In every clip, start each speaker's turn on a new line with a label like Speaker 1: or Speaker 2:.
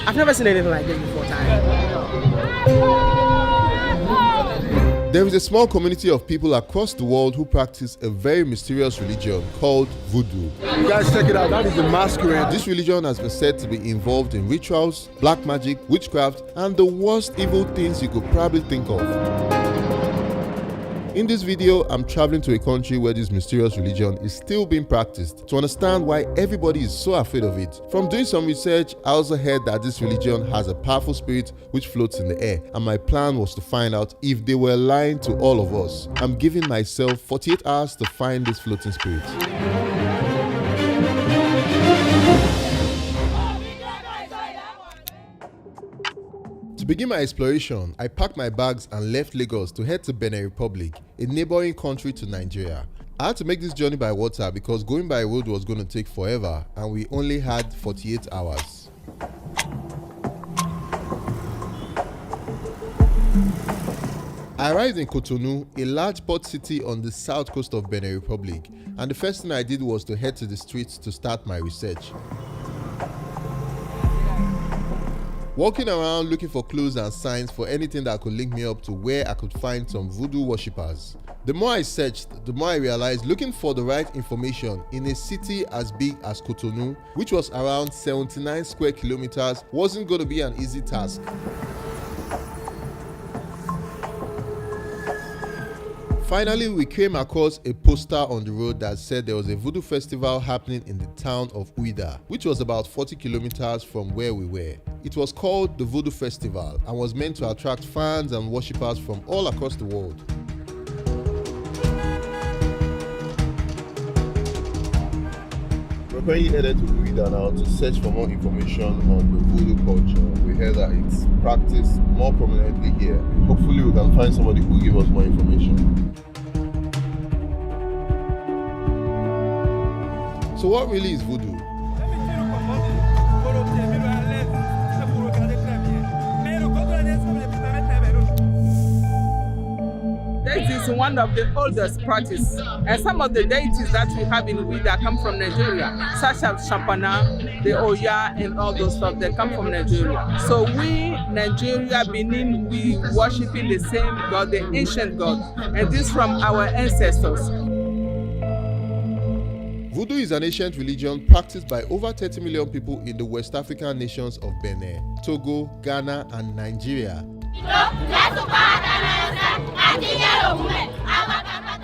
Speaker 1: I've never seen anything like this before,
Speaker 2: There is a small community of people across the world who practice a very mysterious religion called voodoo.
Speaker 3: You guys check it out, that is the masquerade.
Speaker 2: This religion has been said to be involved in rituals, black magic, witchcraft, and the worst evil things you could probably think of. In this video, I'm traveling to a country where this mysterious religion is still being practiced to understand why everybody is so afraid of it. From doing some research, I also heard that this religion has a powerful spirit which floats in the air, and my plan was to find out if they were lying to all of us. I'm giving myself 48 hours to find this floating spirit. To begin my exploration, I packed my bags and left Lagos to head to Benin Republic, a neighboring country to Nigeria. I had to make this journey by water because going by road was going to take forever and we only had 48 hours. I arrived in Cotonou, a large port city on the south coast of Benin Republic, and the first thing I did was to head to the streets to start my research. Walking around looking for clues and signs for anything that could link me up to where I could find some voodoo worshippers. The more I searched, the more I realized looking for the right information in a city as big as Cotonou, which was around 79 square kilometers, wasn't going to be an easy task. Finally, we came across a poster on the road that said there was a voodoo festival happening in the town of Ouida, which was about 40 kilometers from where we were. It was called the Voodoo Festival and was meant to attract fans and worshippers from all across the world. We're currently headed to Ouida now to search for more information on the voodoo culture. We heard that it's practiced more prominently here. Hopefully we can find somebody who will give us more information. So what really is voodoo?
Speaker 1: This is one of the oldest practices, and some of the deities that we have in Ouida come from Nigeria, such as Shapana, the Oya, and all those stuff. They come from Nigeria. So we, Nigeria, Benin, we worshiping the same God, the ancient God, and this from our ancestors.
Speaker 2: Voodoo is an ancient religion practiced by over 30 million people in the West African nations of Benin, Togo, Ghana, and Nigeria.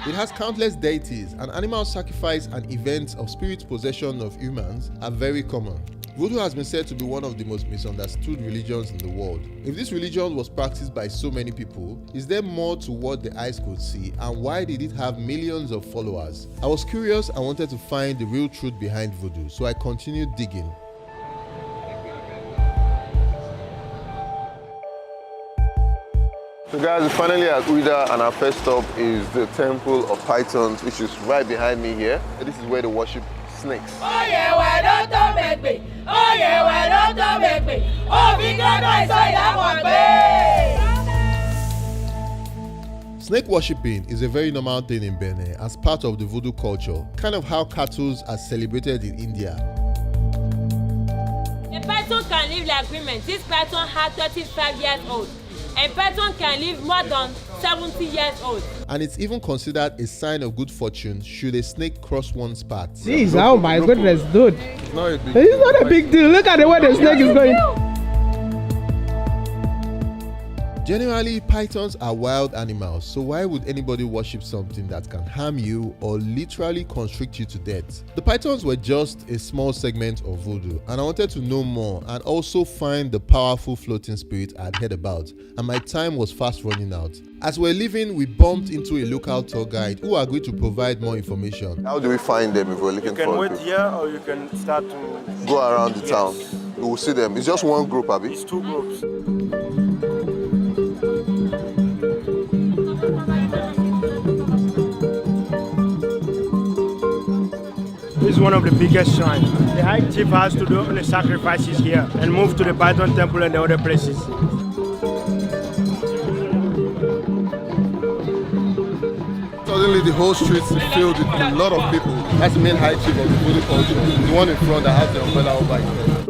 Speaker 2: It has countless deities, and animal sacrifice and events of spirit possession of humans are very common. Voodoo has been said to be one of the most misunderstood religions in the world. If this religion was practiced by so many people, is there more to what the eyes could see, and why did it have millions of followers? I was curious and wanted to find the real truth behind voodoo, so I continued digging. So guys, we're finally at Ouida, and our first stop is the Temple of Pythons, which is right behind me here. This is where they worship snakes.
Speaker 4: Oh yeah, why don't make me? Oh yeah, why don't make me? Oh, big God, I saw that one.
Speaker 2: Snake worshipping is a very normal thing in Benin as part of the voodoo culture, kind of how cattle are celebrated in India.
Speaker 5: A python can live like women. This python had 35 years old. A python can live more than 70 years old.
Speaker 2: And it's even considered a sign of good fortune should a snake cross one's path.
Speaker 1: Jeez, oh my goodness, dude.
Speaker 2: It's not a big
Speaker 1: It's not a big deal. Look at the way the snake is going.
Speaker 2: Generally, pythons are wild animals, so why would anybody worship something that can harm you or literally constrict you to death? The pythons were just a small segment of voodoo, and I wanted to know more and also find the powerful floating spirit I'd heard about, and my time was fast running out. As we're leaving, we bumped into a local tour guide who agreed to provide more information. How do we find them if we're looking for them?
Speaker 3: You can wait here or you can start to
Speaker 2: go around the town. We will see them. It's just one group, Abby?
Speaker 3: It's two groups. This is one of the biggest shrines. The high chief has to do the sacrifices here and move to the Python temple and the other places.
Speaker 2: Suddenly the whole streets is filled with a lot of people. That's the main high chief of the voodoo culture. The one in front that has the umbrella over his head.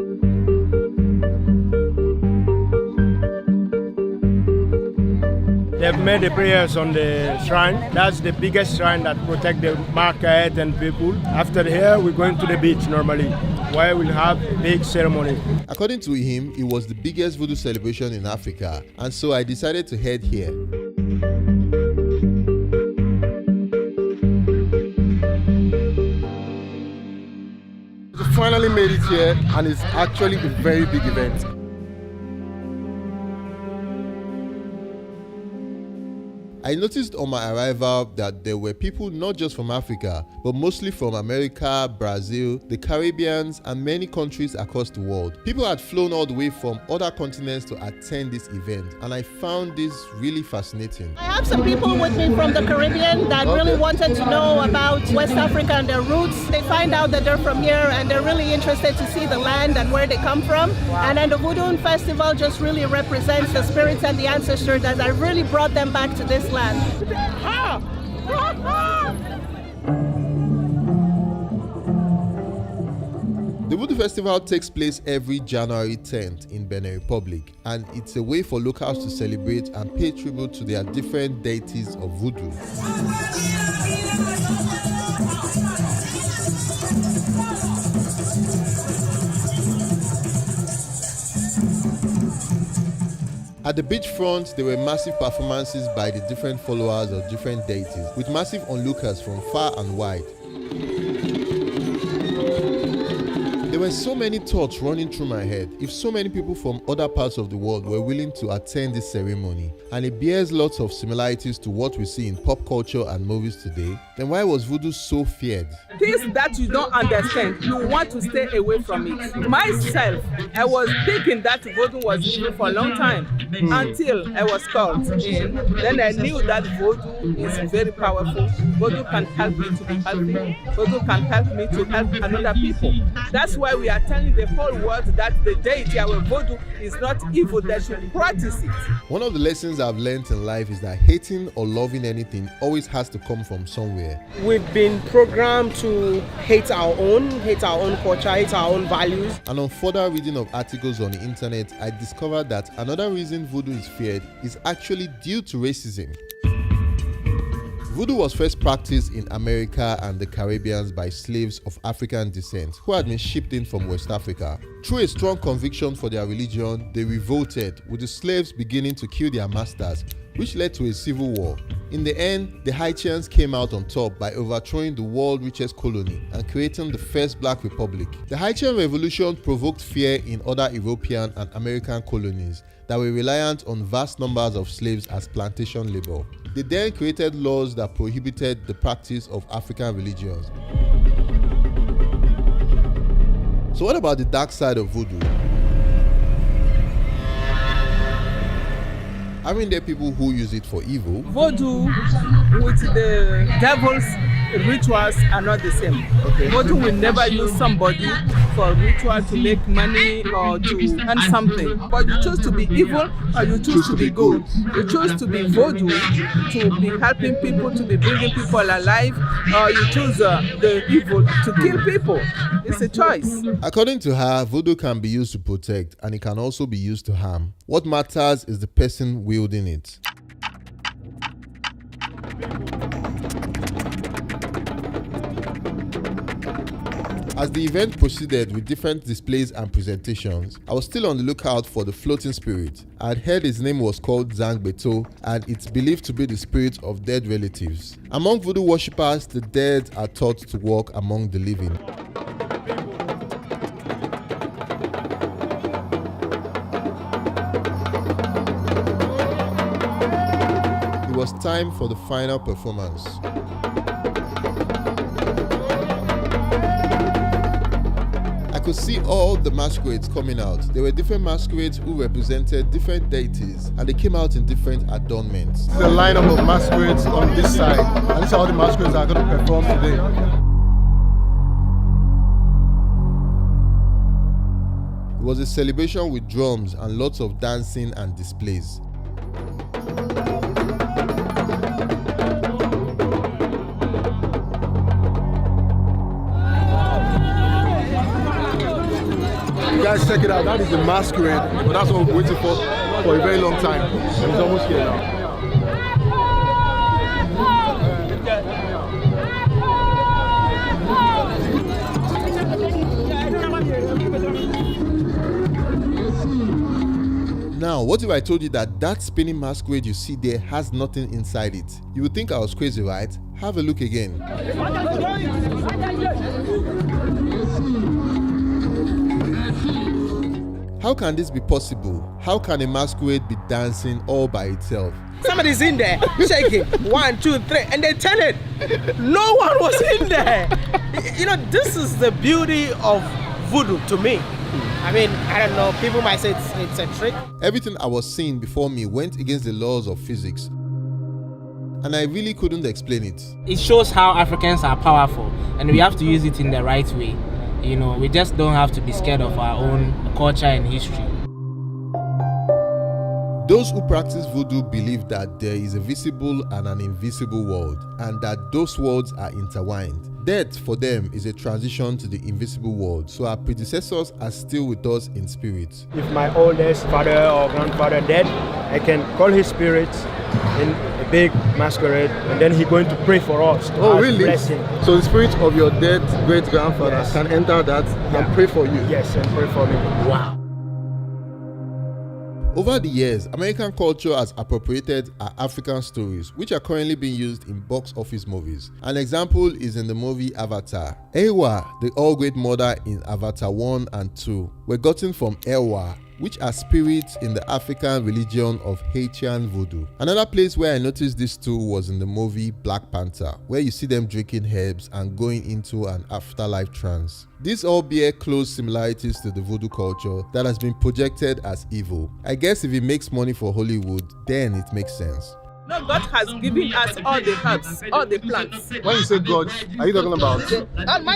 Speaker 3: They've made the prayers on the shrine. That's the biggest shrine that protects the market and people. After here, we're going to the beach normally, where we'll have big ceremony.
Speaker 2: According to him, it was the biggest voodoo celebration in Africa, and so I decided to head here.
Speaker 6: We finally made it here, and it's actually a very big event.
Speaker 2: I noticed on my arrival that there were people not just from Africa, but mostly from America, Brazil, the Caribbean, and many countries across the world. People had flown all the way from other continents to attend this event, and I found this really fascinating.
Speaker 7: I have some people with me from the Caribbean that really wanted to know about West Africa and their roots. They find out that they're from here and they're really interested to see the land and where they come from. Wow. And then the Voodoo Festival just really represents the spirits and the ancestors that really brought them back to this land.
Speaker 2: The Voodoo Festival takes place every January 10th in Benin Republic, and it's a way for locals to celebrate and pay tribute to their different deities of voodoo. At the beachfront, there were massive performances by the different followers of different deities, with massive onlookers from far and wide. There were so many thoughts running through my head. If so many people from other parts of the world were willing to attend this ceremony, and it bears lots of similarities to what we see in pop culture and movies today, then why was voodoo so feared?
Speaker 1: Things that you don't understand, you want to stay away from it. Myself, I was thinking that voodoo was evil for a long time until I was called in. Then I knew that voodoo is very powerful. Voodoo can help me to be healthy. Voodoo can help me to help another people. That's why we are telling the whole world that the deity, our voodoo, is not evil. They should practice it.
Speaker 2: One of the lessons I've learned in life is that hating or loving anything always has to come from somewhere.
Speaker 8: We've been programmed to hate our own culture, hate our own values.
Speaker 2: And on further reading of articles on the internet, I discovered that another reason voodoo is feared is actually due to racism. Voodoo was first practiced in America and the Caribbean by slaves of African descent who had been shipped in from West Africa. Through a strong conviction for their religion, they revolted, with the slaves beginning to kill their masters, which led to a civil war. In the end, the Haitians came out on top by overthrowing the world's richest colony and creating the first Black Republic. The Haitian Revolution provoked fear in other European and American colonies that were reliant on vast numbers of slaves as plantation labor. They then created laws that prohibited the practice of African religions. So what about the dark side of voodoo? Aren't there people who use it for evil?
Speaker 1: Voodoo with the devil's rituals are not the same. Okay. Voodoo will never use somebody for ritual to make money or to earn something. But you choose to be evil or you choose to be good. You choose to be voodoo, to be helping people, to be bringing people alive, or you choose the evil to kill people. It's a choice.
Speaker 2: According to her, voodoo can be used to protect and it can also be used to harm. What matters is the person wielding it. As the event proceeded with different displays and presentations, I was still on the lookout for the floating spirit. I had heard his name was called Zang Beto, and it's believed to be the spirit of dead relatives. Among voodoo worshippers, the dead are thought to walk among the living. It was time for the final performance. I could see all the masquerades coming out. There were different masquerades who represented different deities, and they came out in different adornments.
Speaker 6: The lineup of masquerades on this side, and these are all the masquerades that are going to perform today.
Speaker 2: It was a celebration with drums and lots of dancing and displays.
Speaker 6: Guys, check it out. That is the masquerade, but that's what we're waiting for a very long time. And it's almost here now.
Speaker 2: Now, what if I told you that spinning masquerade you see there has nothing inside it? You would think I was crazy, right? Have a look again. How can this be possible? How can a masquerade be dancing all by itself?
Speaker 8: Somebody's in there shaking 1, 2, 3, and they turn it. No one was in there. You know, this is the beauty of voodoo to me. I mean, I don't know, people might say it's a trick.
Speaker 2: Everything I was seeing before me went against the laws of physics, and I really couldn't explain it.
Speaker 9: It shows how Africans are powerful, and we have to use it in the right way. You know, we just don't have to be scared of our own culture and history.
Speaker 2: Those who practice voodoo believe that there is a visible and an invisible world, and that those worlds are intertwined. Death for them is a transition to the invisible world, so our predecessors are still with us in spirit.
Speaker 3: If my oldest father or grandfather dead, I can call his spirit in a big masquerade, and then he's going to pray for us to ask
Speaker 6: really?
Speaker 3: blessing.
Speaker 6: So the spirit of your dead great-grandfather
Speaker 3: Yes.
Speaker 6: can enter that and pray for you?
Speaker 3: Yes, and pray for me.
Speaker 6: Wow.
Speaker 2: Over the years, American culture has appropriated our African stories, which are currently being used in box office movies. An example is in the movie Avatar. Ewa, the all-great mother in Avatar 1 and 2, were gotten from Ewa, which are spirits in the African religion of Haitian voodoo. Another place where I noticed this too was in the movie Black Panther, where you see them drinking herbs and going into an afterlife trance. These all bear close similarities to the voodoo culture that has been projected as evil. I guess if it makes money for Hollywood, then it makes sense.
Speaker 1: No, God has given us all the herbs, all the plants.
Speaker 6: When you say God, are you talking about
Speaker 1: The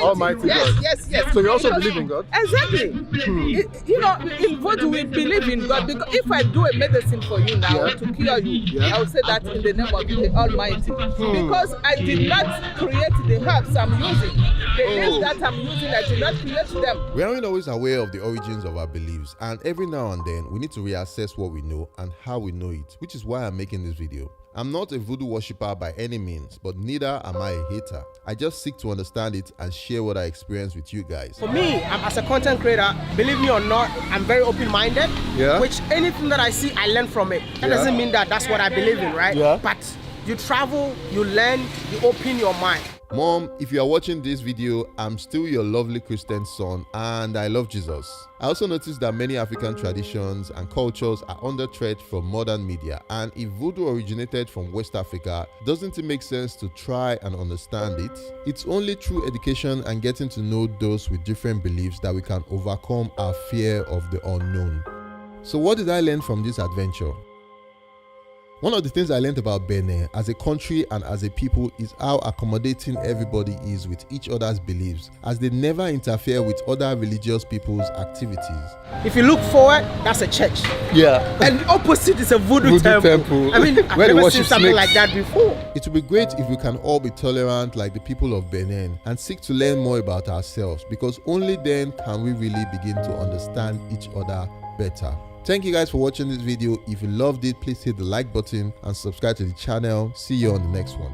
Speaker 6: Almighty
Speaker 1: yes,
Speaker 6: God?
Speaker 1: yes, yes.
Speaker 6: So you also
Speaker 1: Because-
Speaker 6: believe in God?
Speaker 1: Exactly. You know, in voodoo we believe in God, because if I do a medicine for you now
Speaker 6: Yeah.
Speaker 1: to cure you,
Speaker 6: Yeah.
Speaker 1: I will say that in the name of the Almighty. Because I did not create the herbs I'm using. The things that I'm using, I did not create them.
Speaker 2: We aren't always aware of the origins of our beliefs, and every now and then we need to reassess what we know and how we know it, which is why I'm making this video. I'm not a voodoo worshipper by any means, but neither am I a hater. I just seek to understand it and share what I experience with you guys.
Speaker 8: For me, as a content creator, believe me or not, I'm very open-minded.
Speaker 6: Yeah.
Speaker 8: Which anything that I see, I learn from it. That
Speaker 6: Yeah.
Speaker 8: doesn't mean that that's what I believe in, right?
Speaker 6: Yeah.
Speaker 8: But you travel, you learn, you open your mind.
Speaker 2: Mom, if you are watching this video, I'm still your lovely Christian son and I love Jesus. I also noticed that many African traditions and cultures are under threat from modern media, and if voodoo originated from West Africa, doesn't it make sense to try and understand it? It's only through education and getting to know those with different beliefs that we can overcome our fear of the unknown. So what did I learn from this adventure? One of the things I learned about Benin as a country and as a people is how accommodating everybody is with each other's beliefs, as they never interfere with other religious people's activities.
Speaker 8: If you look forward, that's a church.
Speaker 6: Yeah.
Speaker 8: And the opposite is a voodoo
Speaker 6: Voodoo
Speaker 8: temple.
Speaker 6: temple.
Speaker 8: I mean, I've
Speaker 6: Where they
Speaker 8: never seen
Speaker 6: worship
Speaker 8: something
Speaker 6: snakes.
Speaker 8: like that before.
Speaker 2: It would be great if we can all be tolerant like the people of Benin and seek to learn more about ourselves, because only then can we really begin to understand each other better. Thank you guys for watching this video. If you loved it, please hit the like button and subscribe to the channel. See you on the next one.